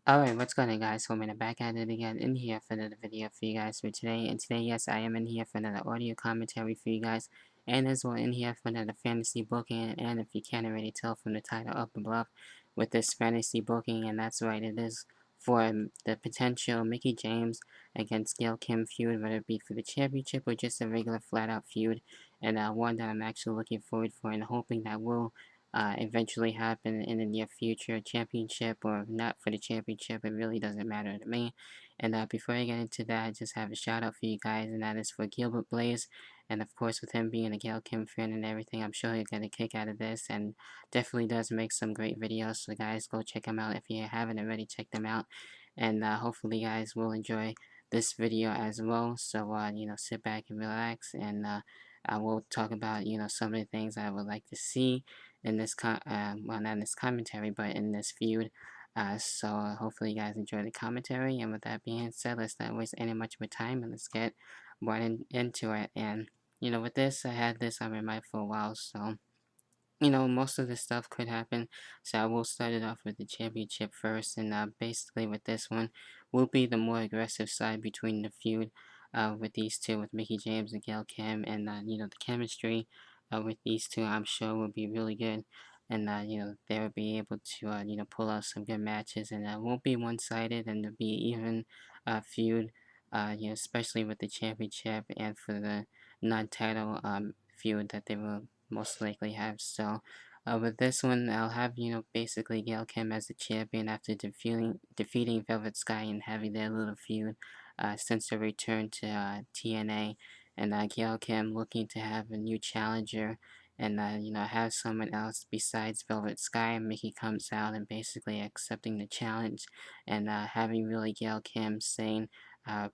Alright, what's going on guys? Home and back at it again in here for another video for you guys for today. And today, yes, I am in here for another audio commentary for you guys. And as well in here for another fantasy booking. And if you can't already tell from the title up above with this fantasy booking, and that's right, it is for the potential Mickie James against Gail Kim feud, whether it be for the championship or just a regular flat out feud. And one that I'm actually looking forward for and hoping that will eventually happen in the near future, championship or not for the championship, it really doesn't matter to me. And before I get into that, I just have a shout out for you guys, and that is for Gilbert Blaze. And of course, with him being a Gail Kim fan and everything, I'm sure he'll get a kick out of this, and definitely does make some great videos. So guys, go check them out if you haven't already. Check them out, and hopefully, you guys will enjoy this video as well. So sit back and relax, and I will talk about some of the things I would like to see in this well, not in this commentary, but in this feud. So hopefully you guys enjoy the commentary. And with that being said, let's not waste any much more time and let's get right into it. And with this, I had this on my mind for a while, so most of this stuff could happen. So I will start it off with the championship first, and basically with this one, will be the more aggressive side between the feud with these two, with Mickie James and Gail Kim, and the chemistry with these two, I'm sure will be really good, and they will be able to pull out some good matches, and it won't be one-sided, and there'll be even feud, especially with the championship and for the non-title feud that they will most likely have. So with this one, I'll have basically Gail Kim as the champion after defeating Velvet Sky and having their little feud since their return to TNA, and Gail Kim looking to have a new challenger. And have someone else besides Velvet Sky. And Mickie comes out and basically accepting the challenge, and having really Gail Kim saying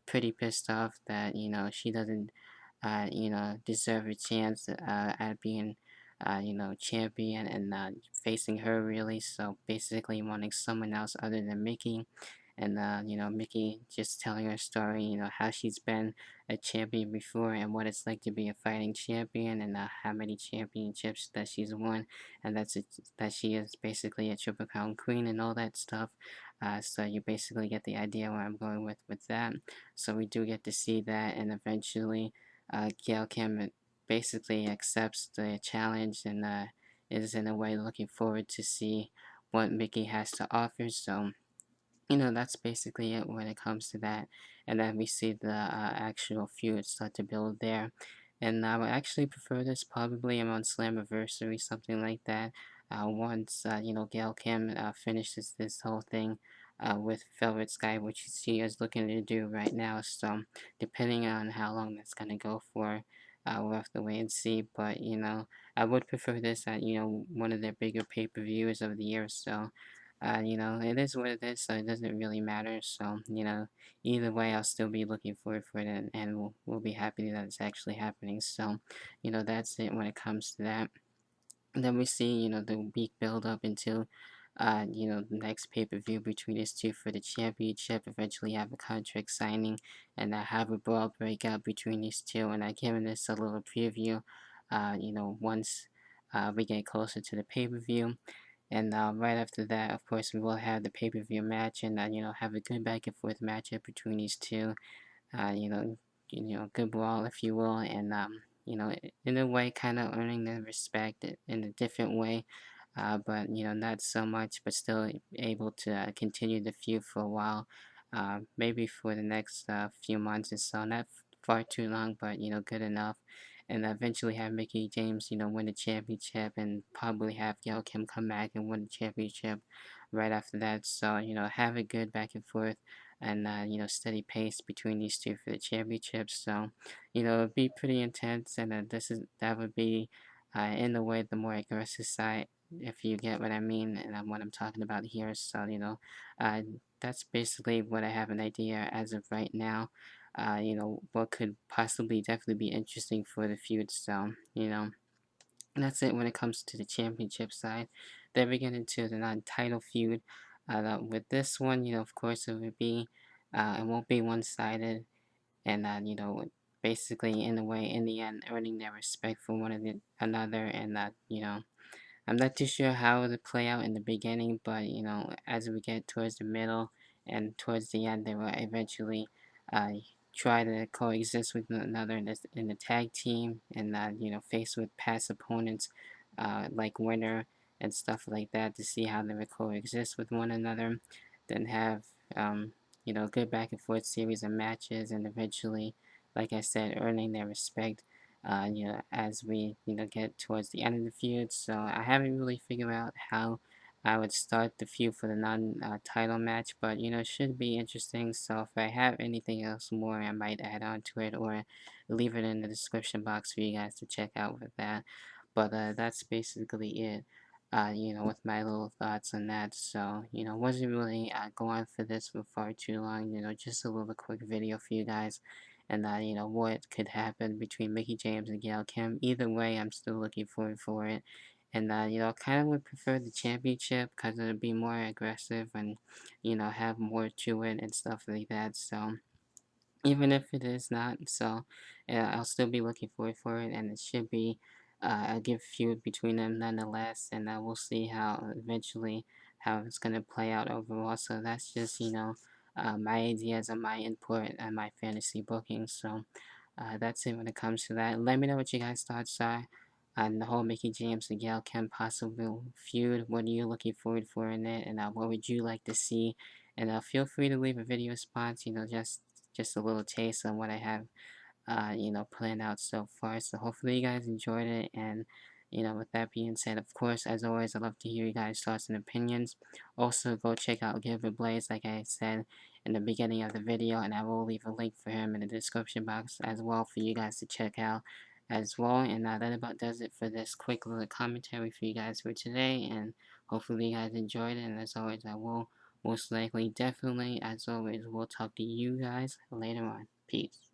pretty pissed off that she doesn't deserve a chance at being, champion, and facing her really. So basically wanting someone else other than Mickie. And, Mickie just telling her story, how she's been a champion before and what it's like to be a fighting champion, and how many championships that she's won, and that she is basically a Triple Crown queen and all that stuff. So you basically get the idea where I'm going with that. So we do get to see that, and eventually Gail Kim basically accepts the challenge, and is in a way looking forward to see what Mickie has to offer. So that's basically it when it comes to that. And then we see the actual feud start to build there. And I would actually prefer this probably around Slammiversary, something like that. Once Gail Kim finishes this whole thing with Velvet Sky, which she is looking to do right now. So depending on how long that's gonna go for, we'll have to wait and see. But I would prefer this at one of their bigger pay-per-views of the year. So it is what it is, so it doesn't really matter. So, either way, I'll still be looking forward for it, and we'll be happy that it's actually happening. So, that's it when it comes to that. And then we see, the week build up into, the next pay-per-view between these two for the championship, eventually have a contract signing, and have a brawl breakout between these two. And I given this a little preview, once we get closer to the pay-per-view. And right after that, of course, we will have the pay-per-view match, and have a good back and forth matchup between these two. Uh, you know, good brawl, if you will, and in a way, kind of earning the respect in a different way. But not so much, but still able to continue the feud for a while. Maybe for the next few months or so, not far too long, but good enough. And eventually have Mickie James, win the championship, and probably have Gail Kim come back and win the championship right after that. So, have a good back and forth, and, steady pace between these two for the championship. So, it'd be pretty intense, and that would be, in a way, the more aggressive side, if you get what I mean, and what I'm talking about here. So, uh, that's basically what I have an idea as of right now. What could possibly definitely be interesting for the feud. So, that's it when it comes to the championship side. Then we get into the non-title feud. With this one, of course, it won't be one-sided, and basically in a way, in the end, earning their respect for one another, and I'm not too sure how it'll play out in the beginning, but you know, as we get towards the middle and towards the end, they will eventually uh, try to coexist with one another in the tag team, and you know, face with past opponents like Winner and stuff like that, to see how they will coexist with one another. Then have you know, good back and forth series of matches, and eventually, like I said, earning their respect, you know, as we, you know, get towards the end of the feud. So I haven't really figured out how I would start the feud for the non-title match, but you know, it should be interesting. So if I have anything else more, I might add on to it or leave it in the description box for you guys to check out with that. But that's basically it. You know, with my little thoughts on that. So, you know, wasn't really going for this for far too long. You know, just a little quick video for you guys, and you know, what could happen between Mickie James and Gail Kim. Either way, I'm still looking forward for it. And you know, kind of would prefer the championship because it'd be more aggressive and, you know, have more to it and stuff like that. So even if it is not, so I'll still be looking forward for it, and it should be a good feud between them nonetheless. And we'll see how eventually how it's gonna play out overall. So that's just, you know, my ideas and my input and my fantasy booking. So that's it when it comes to that. Let me know what you guys' thoughts are on the whole Mickie James and Gail Kim possible feud. What are you looking forward for in it, and what would you like to see? And feel free to leave a video response. You know, just a little taste on what I have, you know, planned out so far. So hopefully you guys enjoyed it. And, you know, with that being said, of course, as always, I'd love to hear you guys' thoughts and opinions. Also, go check out Gilbert Blaze, like I said in the beginning of the video, and I will leave a link for him in the description box as well for you guys to check out as well. And that about does it for this quick little commentary for you guys for today. And hopefully you guys enjoyed it. And as always, I will most likely, definitely, as always, we'll talk to you guys later on. Peace.